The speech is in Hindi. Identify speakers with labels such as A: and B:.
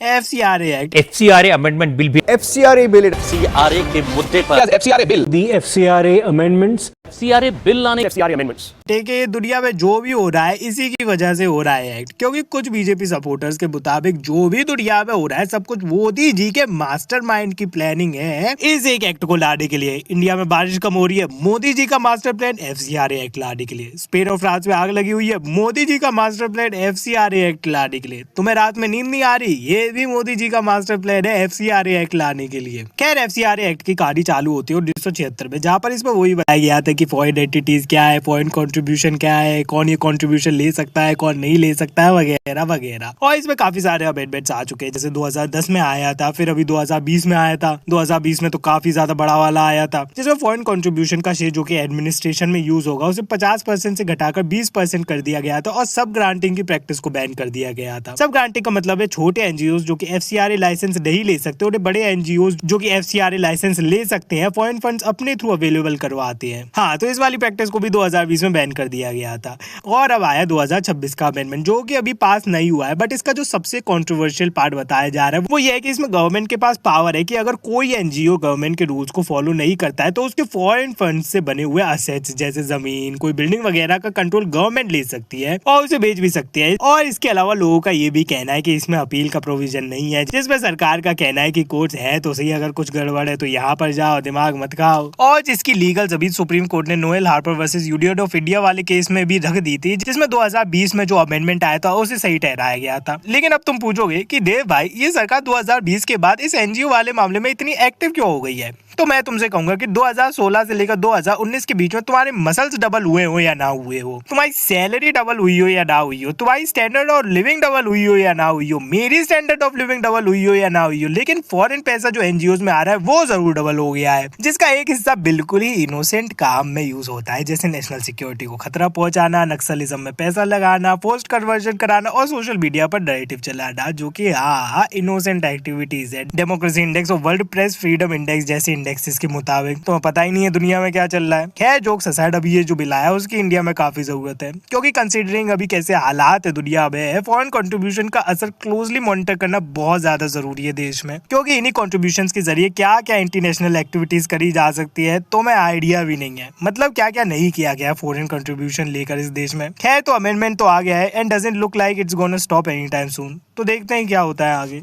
A: FCRA act,
B: FCRA amendment bill भी
C: FCRA बिल,
D: FCRA के मुद्दे पर
C: FCRA bill,
E: the FCRA amendments,
D: FCRA bill लाने
C: FCRA amendments।
A: के दुनिया में जो भी हो रहा है इसी की वजह से हो रहा है एक्ट, क्योंकि कुछ बीजेपी सपोर्टर्स के मुताबिक जो भी दुनिया में हो रहा है सब कुछ मोदी जी के मास्टरमाइंड की प्लानिंग है इस एक एक्ट को लाने के लिए। इंडिया में बारिश कम हो रही है, मोदी जी का मास्टर प्लान FCRA एक्ट लाने के लिए। स्पेन और फ्रांस में आग लगी हुई है, मोदी जी का मास्टर प्लान FCRA एक्ट लाने के लिए। तुम्हें रात में नींद नहीं आ रही, ये भी मोदी जी का मास्टर प्लान है FCRA एक्ट लाने के लिए। खैर FCRA एक्ट की कहानी चालू होती है 1976 में, जहाँ पर इसमें वही बताया गया था कि फॉरेन एंटिटीज क्या है, फॉरेन कंट्रीब्यूशन क्या है, कौन ये कंट्रीब्यूशन ले सकता है, कौन नहीं ले सकता है, वगैरह वगैरह। और इसमें काफी सारे अमेंडमेंट्स आ चुके हैं, जैसे 2010 में आया था, फिर अभी 2020 में आया था। 2020 में तो काफी ज्यादा बड़ा वाला आया था, जिसमें फॉरेन कंट्रीब्यूशन का शेयर जो कि एडमिनिस्ट्रेशन में यूज होगा उसे 50% से घटाकर 20% कर दिया गया था, और सब ग्रांटिंग की प्रैक्टिस को बैन कर दिया गया था। सब ग्रांटिंग का मतलब है छोटे एनजीओ जो कि FCRA लाइसेंस नहीं ले सकते, उन्हें बड़े एनजीओ जो कि FCRA लाइसेंस ले सकते हैं फॉरेन फंड्स अपने थ्रू अवेलेबल करवाते हैं। हाँ, तो इस वाली प्रैक्टिस को भी 2020 में बैन कर दिया गया था। और अब आया 2026 का अमेंडमेंट, जो कि अभी पास नहीं हुआ है, बट इसका जो सबसे कंट्रोवर्शियल पार्ट बताया जा रहा है वो ये है कि इसमें गवर्नमेंट के पास पावर है कि अगर कोई एनजीओ गवर्नमेंट के रूल्स को फॉलो नहीं करता है तो उसके फॉरेन फंड से बने हुए असेट्स जैसे जमीन, कोई बिल्डिंग वगैरह का कंट्रोल गवर्नमेंट ले सकती है और उसे बेच भी सकती है। और इसके अलावा लोगों का ये भी कहना है कि इसमें अपील का प्रोविजन नहीं है, जिसमें सरकार का कहना है कि कोर्ट है तो सही, अगर कुछ गड़बड़ है तो यहाँ पर जाओ, दिमाग मत खाओ। और जिसकी लीगल जमीन सुप्रीम कोर्ट ने Noel Harper versus union of India वाले केस में भी रख दी थी, जिसमें 2020 में जो अमेंडमेंट आया था उसे सही ठहराया गया था। लेकिन अब तुम पूछोगे कि देव भाई ये सरकार 2020 के बाद इस एनजीओ वाले मामले में इतनी एक्टिव क्यों हो गई है? तो मैं तुमसे कहूंगा कि 2016 से लेकर 2019 के बीच में तुम्हारे मसल्स डबल हुए हो या ना हुए हो, तुम्हारी सैलरी डबल हुई हो या ना हुई हो, तुम्हारी स्टैंडर्ड ऑफ लिविंग डबल हुई हो या ना हुई हो, मेरी स्टैंडर्ड ऑफ लिविंग डबल हुई हो या ना हुई हो, लेकिन फॉरेन पैसा जो एनजीओ में आ रहा है वो जरूर डबल हो गया है, जिसका एक हिस्सा बिल्कुल ही इनोसेंट काम में यूज होता है, जैसे नेशनल सिक्योरिटी को खतरा पहुंचाना, नक्सलिज्म में पैसा लगाना, पोस्ट कन्वर्जन कराना और सोशल मीडिया पर नैरेटिव चलाना, जो कि हाँ इनोसेंट एक्टिविटीज है। डेमोक्रेसी इंडेक्स और वर्ल्ड प्रेस फ्रीडम इंडेक्स जैसे इंडेक्सेस के मुताबिक तो पता ही नहीं है दुनिया में क्या चल रहा है। खैर जोक्स असाइड, अभी ये जो बिल आया उसकी इंडिया में काफी जरूरत है, क्योंकि कंसीडरिंग अभी कैसे हालात है दुनिया में, फॉरेन कंट्रीब्यूशन का असर क्लोजली मॉनिटर करना बहुत ज्यादा जरूरी है देश में, क्योंकि इन्हीं कंट्रीब्यूशन के जरिए क्या क्या इंटरनेशनल एक्टिविटीज करी जा सकती है तो मैं आइडिया भी नहीं है, मतलब क्या क्या नहीं किया गया फॉरेन कंट्रीब्यूशन लेकर इस देश में। खैर तो अमेंडमेंट तो आ गया है and doesn't look like it's gonna stop any time soon, तो देखते हैं क्या होता है आगे।